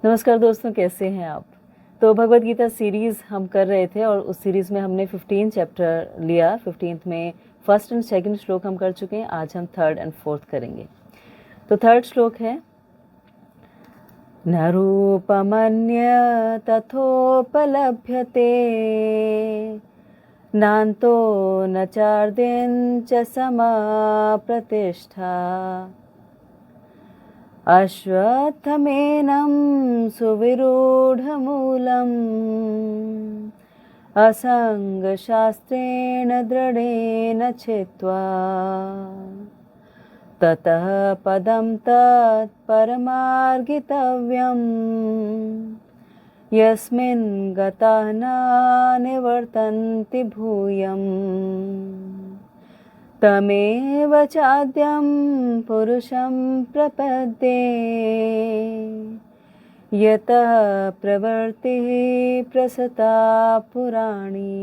नमस्कार दोस्तों, कैसे हैं आप। तो भगवत गीता सीरीज़ हम कर रहे थे और उस सीरीज़ में हमने 15 चैप्टर लिया। 15th में फर्स्ट एंड सेकंड श्लोक हम कर चुके हैं। आज हम थर्ड एंड फोर्थ करेंगे। तो थर्ड श्लोक है, न रूपमन्य तथोपलभ्यते नान्तो न चार्देन च समा प्रतिष्ठा अश्वत्थमेनं सुविरूढमूलम् असङ्गशास्त्रेण दृढेन छित्त्वा ततः पदं तत्परमार्गितव्यम् यस्मिन् गताः न निवर्तन्ति भूयम् तमेव चाद्यं पुरुषं प्रपद्ये यतः प्रवृत्तिः प्रसता पुराणी।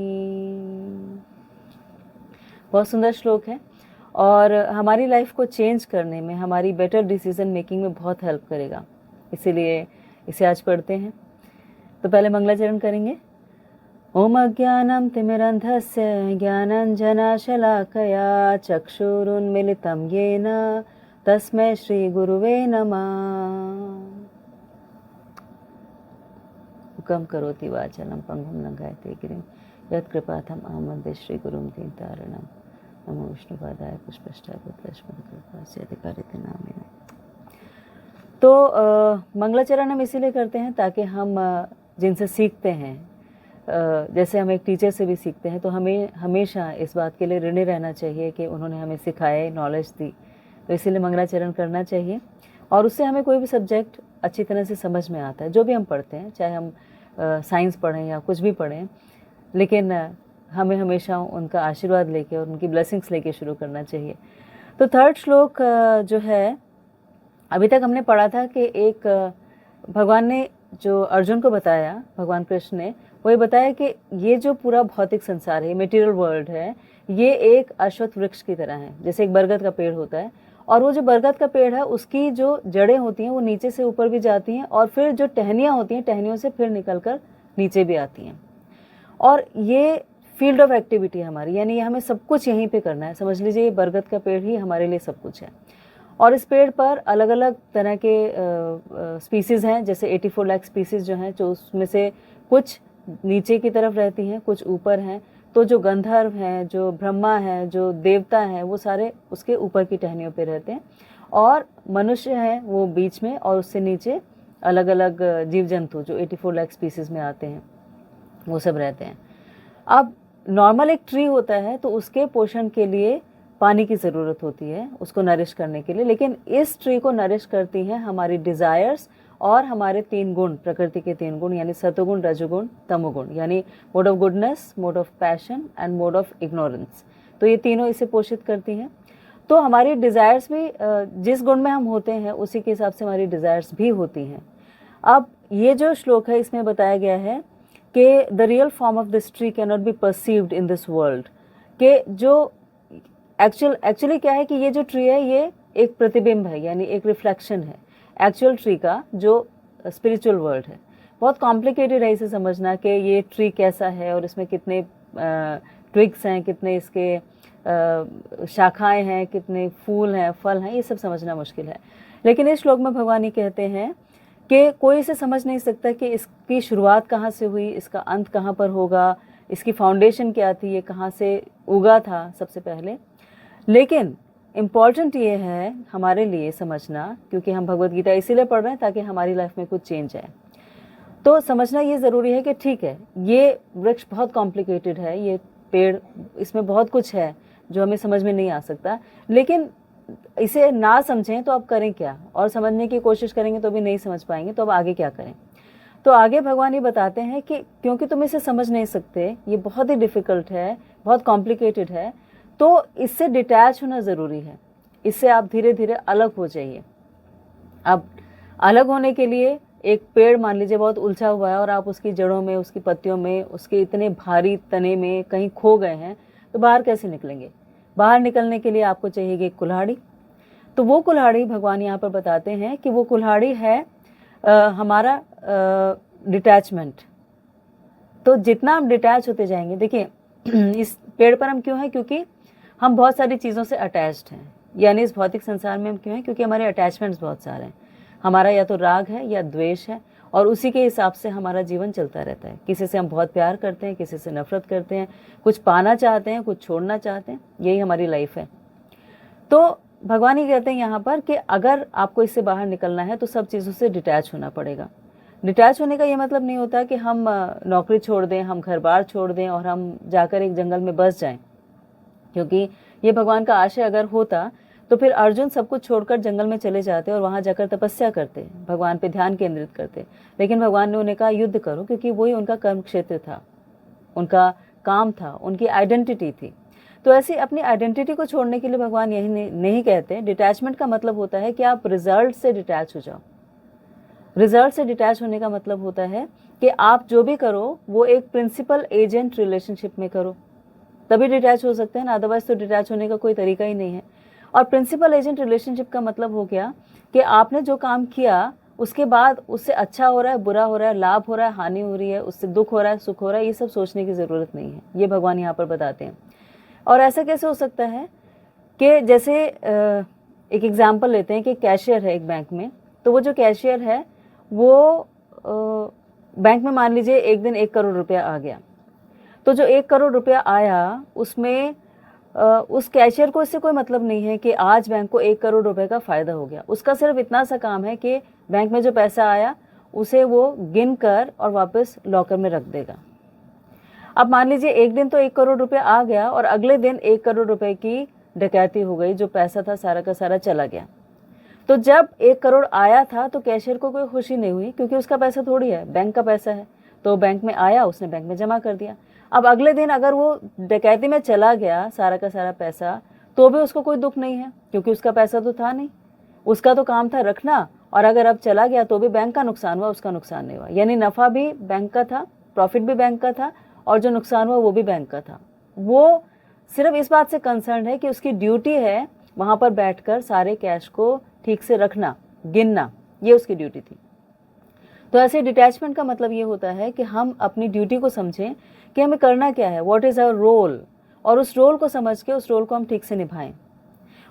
बहुत सुंदर श्लोक है और हमारी लाइफ को चेंज करने में, हमारी बेटर डिसीजन मेकिंग में बहुत हेल्प करेगा। इसीलिए इसे आज पढ़ते हैं। तो पहले मंगलाचरण करेंगे। ओम अज्ञानं तिमिरन्धस्य ज्ञानाञ्जनशलाकया चक्षुरुन्मीलितं येन तस्मै श्रीगुरुवे नमः। मुखं करोति वाचालं पंगुं लङ्घयते गिरिं यत्कृपातमहं वन्दे श्रीगुरुं दीनतारिणं। नमो विष्णुपादाय पुष्पष्टाय पुत्रस्मृतिकृपास्याधिकारिते नामिने। तो मंगलाचरण हम इसीलिए करते हैं ताकि हम जिनसे सीखते हैं, जैसे हम एक टीचर से भी सीखते हैं, तो हमें हमेशा इस बात के लिए ऋणी रहना चाहिए कि उन्होंने हमें सिखाए, नॉलेज दी। तो इसीलिए मंगलाचरण करना चाहिए और उससे हमें कोई भी सब्जेक्ट अच्छी तरह से समझ में आता है। जो भी हम पढ़ते हैं, चाहे हम साइंस पढ़ें या कुछ भी पढ़ें, लेकिन हमें हमेशा उनका आशीर्वाद लेके और उनकी ब्लेसिंग्स लेके शुरू करना चाहिए। तो थर्ड श्लोक जो है, अभी तक हमने पढ़ा था कि एक भगवान ने जो अर्जुन को बताया, भगवान कृष्ण ने वो ये बताया कि ये जो पूरा भौतिक संसार है, मटेरियल वर्ल्ड है, ये एक अश्वत्थ वृक्ष की तरह है। जैसे एक बरगद का पेड़ होता है और वो जो बरगद का पेड़ है उसकी जो जड़ें होती हैं वो नीचे से ऊपर भी जाती हैं और फिर जो टहनियाँ होती हैं, टहनियों से फिर निकलकर नीचे भी आती हैं। और ये फील्ड ऑफ एक्टिविटी है हमारी, यानी हमें सब कुछ यहीं पे करना है। समझ लीजिए ये बरगद का पेड़ ही हमारे लिए सब कुछ है। और इस पेड़ पर अलग अलग तरह के स्पीसीज़ हैं, जैसे 84 लाख स्पीसीज़ जो हैं, जो उसमें से कुछ नीचे की तरफ रहती हैं, कुछ ऊपर हैं। तो जो गंधर्व हैं, जो ब्रह्मा हैं, जो देवता हैं, वो सारे उसके ऊपर की टहनियों पे रहते हैं और मनुष्य हैं वो बीच में, और उससे नीचे अलग अलग जीव जंतु जो 84 लाख स्पीसीज़ में आते हैं वो सब रहते हैं। अब नॉर्मल एक ट्री होता है तो उसके पोषण के लिए पानी की ज़रूरत होती है, उसको नरिश करने के लिए। लेकिन इस ट्री को नरिश करती हैं हमारी डिज़ायर्स और हमारे 3 गुण, प्रकृति के 3 गुण, यानी सतोगुण, रजोगुण, तमोगुण, यानी mode of goodness, mode of passion and mode of ignorance. तो ये तीनों इसे पोषित करती हैं। तो हमारी डिज़ायर्स भी जिस गुण में हम होते हैं उसी के हिसाब से हमारी डिज़ायर्स भी होती हैं। अब ये जो श्लोक है इसमें बताया गया है कि the real form of this tree can not be perceived in this world, के जो एक्चुअली क्या है कि ये जो ट्री है ये एक प्रतिबिंब है, यानी एक रिफ्लेक्शन है एक्चुअल ट्री का जो स्पिरिचुअल वर्ल्ड है। बहुत कॉम्प्लिकेटेड है इसे समझना कि ये ट्री कैसा है और इसमें कितने ट्विग्स हैं, कितने इसके शाखाएं हैं, कितने फूल हैं, फल हैं, ये सब समझना मुश्किल है। लेकिन इस श्लोक में भगवान ये कहते हैं कि कोई इसे समझ नहीं सकता कि इसकी शुरुआत कहाँ से हुई, इसका अंत कहाँ पर होगा, इसकी फाउंडेशन क्या थी, ये कहाँ से उगा था सबसे पहले। लेकिन इम्पॉर्टेंट ये है हमारे लिए समझना, क्योंकि हम भगवत गीता इसीलिए पढ़ रहे हैं ताकि हमारी लाइफ में कुछ चेंज आए। तो समझना ये ज़रूरी है कि ठीक है, ये वृक्ष बहुत कॉम्प्लिकेटेड है, ये पेड़, इसमें बहुत कुछ है जो हमें समझ में नहीं आ सकता। लेकिन इसे ना समझें तो अब करें क्या, और समझने की कोशिश करेंगे तो भी नहीं समझ पाएंगे, तो अब आगे क्या करें। तो आगे भगवान ये बताते हैं कि क्योंकि तुम इसे समझ नहीं सकते, ये बहुत ही डिफ़िकल्ट है, बहुत कॉम्प्लिकेटेड है, तो इससे डिटैच होना ज़रूरी है। इससे आप धीरे धीरे अलग हो जाइए। अब अलग होने के लिए एक पेड़ मान लीजिए बहुत उलझा हुआ है और आप उसकी जड़ों में, उसकी पत्तियों में, उसके इतने भारी तने में कहीं खो गए हैं, तो बाहर कैसे निकलेंगे। बाहर निकलने के लिए आपको चाहिए एक कुल्हाड़ी। तो वो कुल्हाड़ी भगवान यहाँ पर बताते हैं कि वो कुल्हाड़ी है हमारा डिटैचमेंट। तो जितना हम डिटैच होते जाएंगे, देखिए इस पेड़ पर हम क्यों हैं, क्योंकि हम बहुत सारी चीज़ों से अटैच्ड हैं। यानी इस भौतिक संसार में हम क्यों हैं, क्योंकि हमारे अटैचमेंट्स बहुत सारे हैं। हमारा या तो राग है या द्वेष है, और उसी के हिसाब से हमारा जीवन चलता रहता है। किसी से हम बहुत प्यार करते हैं, किसी से नफरत करते हैं, कुछ पाना चाहते हैं, कुछ छोड़ना चाहते हैं, यही हमारी लाइफ है। तो भगवान ही कहते हैं यहाँ पर कि अगर आपको इससे बाहर निकलना है तो सब चीज़ों से डिटैच होना पड़ेगा। डिटैच होने का ये मतलब नहीं होता कि हम नौकरी छोड़ दें, हम घर बार छोड़ दें और हम जाकर एक जंगल में बस जाएं, क्योंकि ये भगवान का आशय अगर होता तो फिर अर्जुन सब कुछ छोड़कर जंगल में चले जाते और वहां जाकर तपस्या करते, भगवान पे ध्यान केंद्रित करते। लेकिन भगवान ने उन्हें कहा युद्ध करो, क्योंकि वही उनका कर्म क्षेत्र था, उनका काम था, उनकी आइडेंटिटी थी। तो ऐसी अपनी आइडेंटिटी को छोड़ने के लिए भगवान यही नहीं कहते। डिटैचमेंट का मतलब होता है कि आप रिजल्ट से डिटैच हो जाओ। रिजल्ट से डिटैच होने का मतलब होता है कि आप जो भी करो वो एक प्रिंसिपल एजेंट रिलेशनशिप में करो, तभी डिटैच हो सकते हैं ना, अदरवाइज तो डिटैच होने का कोई तरीका ही नहीं है। और प्रिंसिपल एजेंट रिलेशनशिप का मतलब हो गया कि आपने जो काम किया उसके बाद उससे अच्छा हो रहा है, बुरा हो रहा है, लाभ हो रहा है, हानि हो रही है, उससे दुख हो रहा है, सुख हो रहा है, ये सब सोचने की ज़रूरत नहीं है। ये भगवान यहाँ पर बताते हैं। और ऐसा कैसे हो सकता है कि जैसे एक एग्जाम्पल लेते हैं कि कैशियर है एक बैंक में, तो वो जो कैशियर है वो बैंक में मान लीजिए एक दिन 1 करोड़ रुपया आ गया। तो जो 1 करोड़ रुपया आया उसमें उस कैशियर को इससे कोई मतलब नहीं है कि आज बैंक को 1 करोड़ रुपए का फ़ायदा हो गया। उसका सिर्फ इतना सा काम है कि बैंक में जो पैसा आया उसे वो गिन कर और वापस लॉकर में रख देगा। अब मान लीजिए एक दिन तो 1 करोड़ रुपए आ गया और अगले दिन 1 करोड़ रुपए की डकैती हो गई, जो पैसा था सारा का सारा चला गया। तो जब 1 करोड़ आया था तो कैशियर को कोई खुशी नहीं हुई, क्योंकि उसका पैसा थोड़ी है, बैंक का पैसा है। तो बैंक में आया, उसने बैंक में जमा कर दिया। अब अगले दिन अगर वो डकैती में चला गया सारा का सारा पैसा, तो भी उसको कोई दुख नहीं है, क्योंकि उसका पैसा तो था नहीं, उसका तो काम था रखना। और अगर अब चला गया तो भी बैंक का नुकसान हुआ, उसका नुकसान नहीं हुआ। यानी नफ़ा भी बैंक का था, प्रॉफिट भी बैंक का था, और जो नुकसान हुआ वो भी बैंक का था। वो सिर्फ इस बात से कंसर्न है कि उसकी ड्यूटी है वहाँ पर बैठकर सारे कैश को ठीक से रखना, गिनना, ये उसकी ड्यूटी थी। तो ऐसे डिटैचमेंट का मतलब ये होता है कि हम अपनी ड्यूटी को समझें कि हमें करना क्या है, व्हाट इज़ आवर रोल, और उस रोल को समझ के उस रोल को हम ठीक से निभाएं।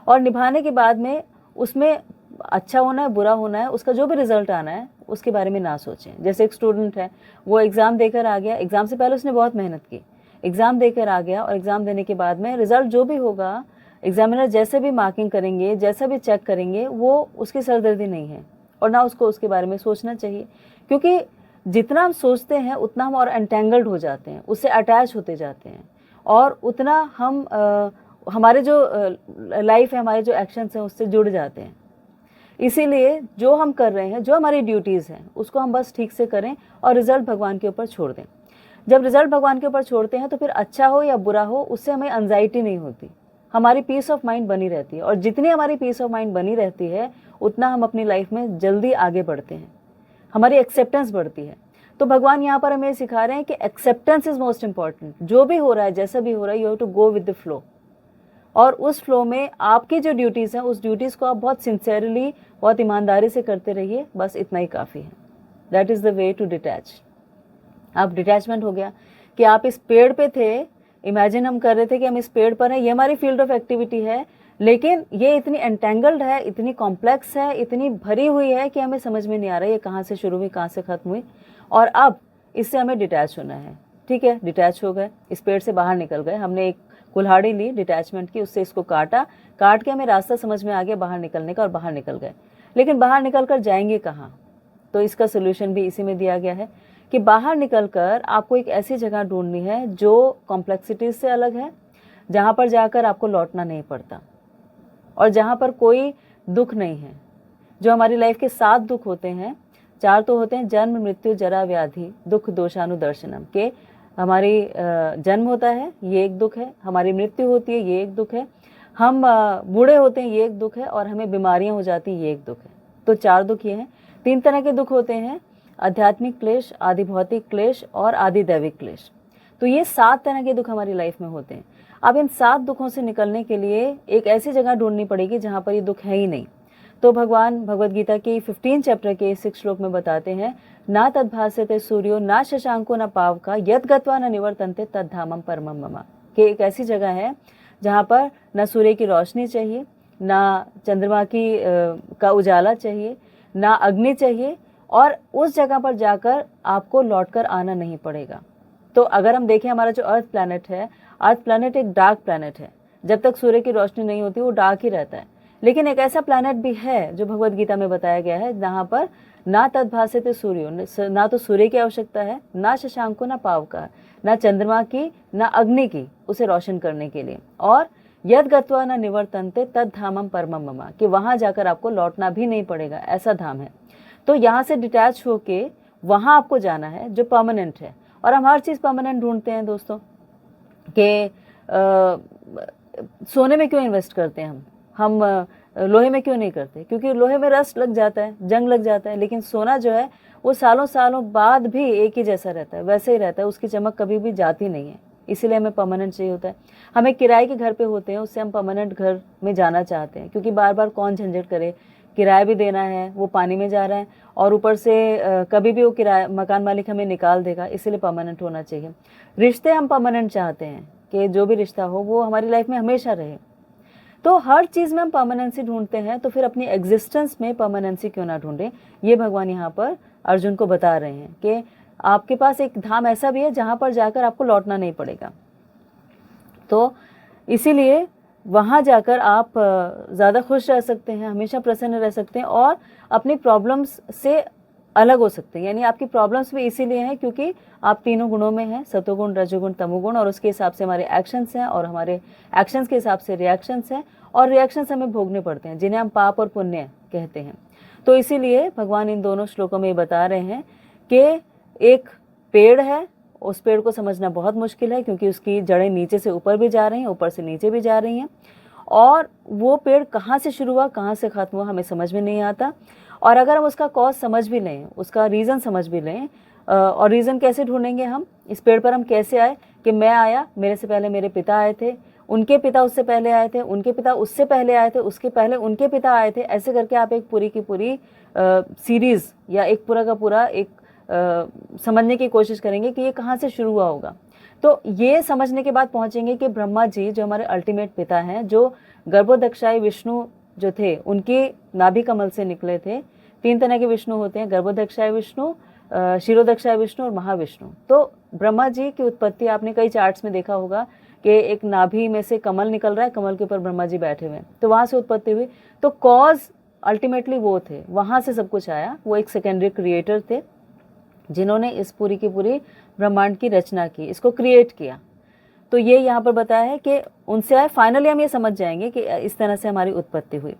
और निभाने के बाद में उसमें अच्छा होना है, बुरा होना है, उसका जो भी रिजल्ट आना है उसके बारे में ना सोचें। जैसे एक स्टूडेंट है, वो एग्ज़ाम देकर आ गया, एग्ज़ाम से पहले उसने बहुत मेहनत की, एग्ज़ाम देकर आ गया, और एग्ज़ाम देने के बाद में रिजल्ट जो भी होगा, एग्जामिनर जैसे भी मार्किंग करेंगे, जैसा भी चेक करेंगे, वो उसकी सरदर्दी नहीं है, और ना उसको उसके बारे में सोचना चाहिए। क्योंकि जितना हम सोचते हैं उतना हम और एंटेंगल्ड हो जाते हैं, उससे अटैच होते जाते हैं, और उतना हम हमारे जो लाइफ है, हमारे जो एक्शंस हैं उससे जुड़ जाते हैं। इसीलिए जो हम कर रहे हैं, जो हमारी ड्यूटीज़ हैं, उसको हम बस ठीक से करें और रिजल्ट भगवान के ऊपर छोड़ दें। जब रिजल्ट भगवान के ऊपर छोड़ते हैं तो फिर अच्छा हो या बुरा हो, उससे हमें एंजाइटी नहीं होती, हमारी पीस ऑफ माइंड बनी रहती है। और जितनी हमारी पीस ऑफ माइंड बनी रहती है उतना हम अपनी लाइफ में जल्दी आगे बढ़ते हैं, हमारी एक्सेप्टेंस बढ़ती है। तो भगवान यहाँ पर हमें सिखा रहे हैं कि एक्सेप्टेंस इज मोस्ट इंपॉर्टेंट। जो भी हो रहा है, जैसा भी हो रहा है, you have to go with the flow, और उस फ्लो में आपकी जो ड्यूटीज़ हैं उस ड्यूटीज़ को आप बहुत सिंसियरली, बहुत ईमानदारी से करते रहिए, बस इतना ही काफ़ी है। That is the way to detach. अब डिटैचमेंट हो गया कि आप इस पेड़ पे थे, इमेजिन हम कर रहे थे कि हम इस पेड़ पर हैं, ये हमारी फील्ड ऑफ एक्टिविटी है, लेकिन ये इतनी एंटेंगल्ड है, इतनी कॉम्प्लेक्स है, इतनी भरी हुई है कि हमें समझ में नहीं आ रहा है ये कहाँ से शुरू हुई, कहाँ से ख़त्म हुई, और अब इससे हमें डिटैच होना है। ठीक है, डिटैच हो गए, इस पेड़ से बाहर निकल गए, हमने एक कुल्हाड़ी ली डिटैचमेंट की, उससे इसको काटा, काट के हमें रास्ता समझ में आ गया बाहर निकलने का, और बाहर निकल गए। लेकिन बाहर निकल कर जाएंगे कहाँ? तो इसका सोल्यूशन भी इसी में दिया गया है कि बाहर निकलकर आपको एक ऐसी जगह ढूंढनी है जो कॉम्प्लेक्सिटीज से अलग है, जहाँ पर जाकर आपको लौटना नहीं पड़ता, और जहाँ पर कोई दुख नहीं है। जो हमारी लाइफ के 7 दुख होते हैं, 4 तो होते हैं जन्म, मृत्यु, जरा, व्याधि, दुख, दोषानुदर्शनम, के हमारी जन्म होता है, ये एक दुख है, हमारी मृत्यु होती है, ये एक दुख है, हम बूढ़े होते हैं, ये एक दुख है, और हमें बीमारियां हो जाती हैं, ये एक दुख है। तो 4 दुख ये हैं। 3 तरह के दुख होते हैं, आध्यात्मिक क्लेश, आदि भौतिक क्लेश और आदि दैविक क्लेश। तो ये 7 तरह के दुख हमारी लाइफ में होते हैं। अब इन 7 दुखों से निकलने के लिए एक ऐसी जगह ढूंढनी पड़ेगी जहाँ पर ये दुख है ही नहीं। तो भगवान भगवद गीता की 15 चैप्टर के 6 श्लोक में बताते हैं, ना तद्भास्यते सूर्यो ना शशांको न पावका यद गत्वा न निवर्तन्ते तद्धामम परमम मम। कि एक ऐसी जगह है जहाँ पर न सूर्य की रोशनी चाहिए, ना चंद्रमा की का उजाला चाहिए, ना अग्नि चाहिए, और उस जगह पर जाकर आपको लौटकर आना नहीं पड़ेगा। तो अगर हम देखें, हमारा जो अर्थ प्लैनेट है, अर्थ प्लैनेट एक डार्क प्लैनेट है। जब तक सूर्य की रोशनी नहीं होती वो डार्क ही रहता है। लेकिन एक ऐसा प्लैनेट भी है जो भगवद गीता में बताया गया है, जहाँ पर ना तद्भास्यते सूर्यो, ना तो सूर्य की आवश्यकता है, ना शशांको ना पावका, ना चंद्रमा की, ना अग्नि की उसे रोशन करने के लिए, और यद गत्वा न निवर्तन्ते तद धामम परमम मम, कि वहां जाकर आपको लौटना भी नहीं पड़ेगा, ऐसा धाम है। तो यहाँ से डिटैच होके वहां आपको जाना है जो परमानेंट है। और हम हर चीज परमानेंट ढूंढते हैं दोस्तों, कि सोने में क्यों इन्वेस्ट करते हैं हम लोहे में क्यों नहीं करते? क्योंकि लोहे में रस्ट लग जाता है, जंग लग जाता है, लेकिन सोना जो है वो सालों सालों बाद भी एक ही जैसा रहता है, वैसे ही रहता है, उसकी चमक कभी भी जाती नहीं है। इसीलिए हमें परमानेंट चाहिए होता है। हमें किराए के घर पे होते हैं, उससे हम परमानेंट घर में जाना चाहते हैं, क्योंकि बार बार कौन झंझट करे, किराया भी देना है, वो पानी में जा रहा है, और ऊपर से कभी भी वो किराया मकान मालिक हमें निकाल देगा, इसीलिए परमानेंट होना चाहिए। रिश्ते हम परमानेंट चाहते हैं कि जो भी रिश्ता हो वो हमारी लाइफ में हमेशा रहे। तो हर चीज में हम परमानेंसी ढूंढते हैं, तो फिर अपनी एग्जिस्टेंस में परमानेंसी क्यों ना ढूंढें? ये भगवान यहाँ पर अर्जुन को बता रहे हैं कि आपके पास एक धाम ऐसा भी है जहां पर जाकर आपको लौटना नहीं पड़ेगा। तो इसीलिए वहां जाकर आप ज़्यादा खुश रह सकते हैं, हमेशा प्रसन्न रह सकते हैं, और अपनी प्रॉब्लम्स से अलग हो सकते हैं। यानी आपकी प्रॉब्लम्स भी इसीलिए हैं क्योंकि आप तीनों गुणों में हैं, सतोगुण, रजोगुण, तमोगुण, और उसके हिसाब से हमारे एक्शंस हैं, और हमारे एक्शंस के हिसाब से रिएक्शंस हैं, और रिएक्शंस हमें भोगने पड़ते हैं, जिन्हें हम पाप और पुण्य कहते हैं। तो इसीलिए भगवान इन दोनों श्लोकों में बता रहे हैं कि एक पेड़ है, उस पेड़ को समझना बहुत मुश्किल है, क्योंकि उसकी जड़ें नीचे से ऊपर भी जा रही हैं, ऊपर से नीचे भी जा रही हैं, और वो पेड़ कहाँ से शुरू हुआ, कहाँ से खत्म हुआ, हमें समझ में नहीं आता। और अगर हम उसका कॉज समझ भी लें, उसका रीज़न समझ भी लें, और रीज़न कैसे ढूंढेंगे हम? इस पेड़ पर हम कैसे आए? कि मैं आया, मेरे से पहले मेरे पिता आए थे, उनके पिता उससे पहले आए थे, उनके पिता उससे पहले आए थे, उसके पहले उनके पिता आए थे, ऐसे करके आप एक पूरी की पूरी सीरीज़ या एक पूरा का पूरा एक समझने की कोशिश करेंगे कि ये कहाँ से शुरू हुआ होगा। तो ये समझने के बाद पहुँचेंगे कि ब्रह्मा जी जो हमारे अल्टीमेट पिता हैं, जो गर्भोदक्षाई विष्णु जो थे, उनके नाभि कमल से निकले थे। 3 तरह के विष्णु होते हैं, गर्भोदक्षाय विष्णु, शिरोदक्षाय विष्णु और महाविष्णु। तो ब्रह्मा जी की उत्पत्ति आपने कई चार्ट्स में देखा होगा कि एक नाभि में से कमल निकल रहा है, कमल के ऊपर ब्रह्मा जी बैठे हुए हैं, तो वहां से उत्पत्ति हुई। तो कॉज अल्टीमेटली वो थे, वहां से सब कुछ आया। वो एक सेकेंडरी क्रिएटर थे जिन्होंने इस पूरी की पूरी ब्रह्मांड की रचना की, इसको क्रिएट किया। तो ये यहाँ पर बताया है कि उनसे आए। फाइनली हम ये समझ जाएंगे कि इस तरह से हमारी उत्पत्ति हुई।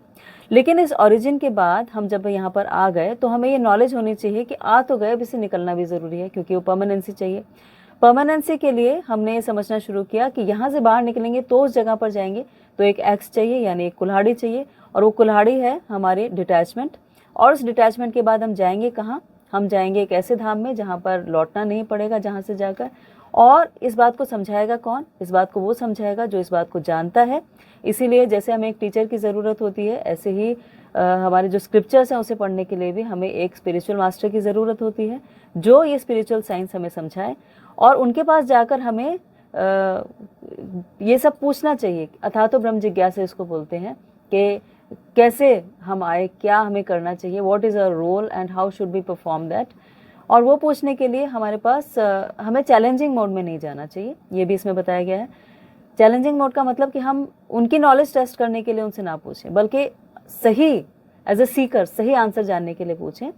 लेकिन इस ओरिजिन के बाद हम जब यहाँ पर आ गए तो हमें ये नॉलेज होनी चाहिए कि आ तो गए, अब इससे निकलना भी ज़रूरी है, क्योंकि वो परमानेंसी चाहिए। परमानेंसी के लिए हमने ये समझना शुरू किया कि यहाँ से बाहर निकलेंगे तो उस जगह पर जाएंगे, तो एक एक्स चाहिए, यानी एक कुल्हाड़ी चाहिए, और वो कुल्हाड़ी है हमारे डिटैचमेंट। और उस डिटैचमेंट के बाद हम जाएंगे कहाँ? हम जाएंगे एक ऐसे धाम में जहाँ पर लौटना नहीं पड़ेगा, जहाँ से जाकर। और इस बात को समझाएगा कौन? इस बात को वो समझाएगा जो इस बात को जानता है। इसीलिए जैसे हमें एक टीचर की ज़रूरत होती है, ऐसे ही हमारे जो स्क्रिप्चर्स हैं उसे पढ़ने के लिए भी हमें एक स्पिरिचुअल मास्टर की ज़रूरत होती है, जो ये स्पिरिचुअल साइंस हमें समझाए। और उनके पास जाकर हमें ये सब पूछना चाहिए। अथा तो ब्रह्म जिज्ञासा इसको बोलते हैं, कि कैसे हम आए, क्या हमें करना चाहिए, what is our role and how should be perform that. और वो पूछने के लिए हमारे पास हमें चैलेंजिंग मोड में नहीं जाना चाहिए, ये भी इसमें बताया गया है। चैलेंजिंग मोड का मतलब कि हम उनकी नॉलेज टेस्ट करने के लिए उनसे ना पूछें, बल्कि सही एज ए सीकर सही आंसर जानने के लिए पूछें।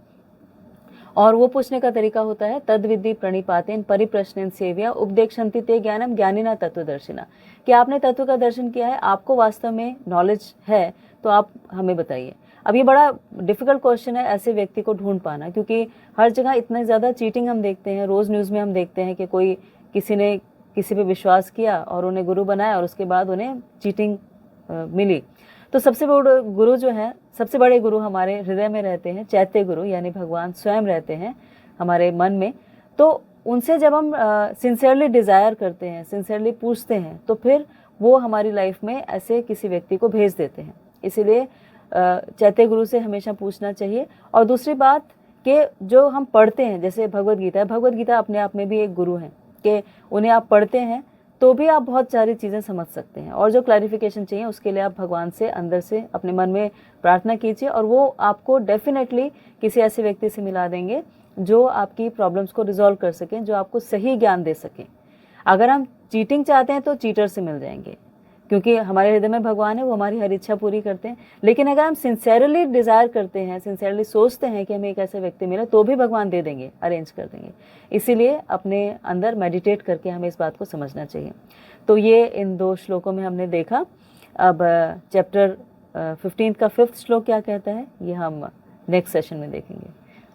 और वो पूछने का तरीका होता है तद विद्धि प्रणिपातेन परिप्रश्नेन सेव्या उपदेक्षन्ति ते ज्ञानम ज्ञानिना तत्वदर्शिना, कि आपने तत्व का दर्शन किया है, आपको वास्तव में नॉलेज है, तो आप हमें बताइए। अब ये बड़ा डिफिकल्ट क्वेश्चन है ऐसे व्यक्ति को ढूंढ पाना, क्योंकि हर जगह इतने ज़्यादा चीटिंग हम देखते हैं। रोज़ न्यूज़ में हम देखते हैं कि कोई किसी ने किसी पे विश्वास किया और उन्हें गुरु बनाया, और उसके बाद उन्हें चीटिंग मिली। तो सबसे बड़े गुरु जो है, सबसे बड़े गुरु हमारे हृदय में रहते हैं, चैत्य गुरु, यानी भगवान स्वयं रहते हैं हमारे मन में। तो उनसे जब हम सिंसियरली डिज़ायर करते हैं, सिंसियरली पूछते हैं, तो फिर वो हमारी लाइफ में ऐसे किसी व्यक्ति को भेज देते हैं। इसीलिए चैत्य गुरु से हमेशा पूछना चाहिए। और दूसरी बात कि जो हम पढ़ते हैं, जैसे भगवद गीता है, भगवद गीता अपने आप में भी एक गुरु है कि उन्हें आप पढ़ते हैं तो भी आप बहुत सारी चीज़ें समझ सकते हैं, और जो क्लैरिफिकेशन चाहिए उसके लिए आप भगवान से अंदर से अपने मन में प्रार्थना कीजिए, और वो आपको डेफिनेटली किसी ऐसे व्यक्ति से मिला देंगे जो आपकी प्रॉब्लम्स को रिजॉल्व कर सकें, जो आपको सही ज्ञान दे सकें। अगर हम चीटिंग चाहते हैं तो चीटर से मिल जाएंगे, क्योंकि हमारे हृदय में भगवान है, वो हमारी हर इच्छा पूरी करते हैं। लेकिन अगर हम सिंसेरली डिज़ायर करते हैं, सिंसेरली सोचते हैं कि हमें एक ऐसे व्यक्ति मिले, तो भी भगवान दे देंगे, अरेंज कर देंगे। इसीलिए अपने अंदर मेडिटेट करके हमें इस बात को समझना चाहिए। तो ये इन 2 श्लोकों में हमने देखा। अब चैप्टर 15 का 5th श्लोक क्या कहता है, ये हम नेक्स्ट सेशन में देखेंगे।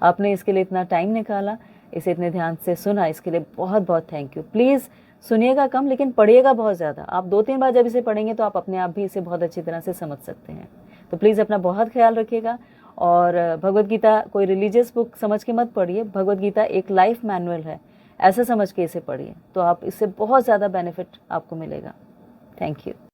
आपने इसके लिए इतना टाइम निकाला, इसे इतने ध्यान से सुना, इसके लिए बहुत बहुत थैंक यू। प्लीज़ सुनिएगा कम, लेकिन पढ़िएगा बहुत ज़्यादा। आप 2-3 बार जब इसे पढ़ेंगे तो आप अपने आप भी इसे बहुत अच्छी तरह से समझ सकते हैं। तो प्लीज़ अपना बहुत ख्याल रखिएगा। और भगवद गीता कोई रिलीजियस बुक समझ के मत पढ़िए, भगवद गीता एक लाइफ मैनुअल है, ऐसा समझ के इसे पढ़िए, तो आप इससे बहुत ज़्यादा बेनिफिट आपको मिलेगा। Thank you.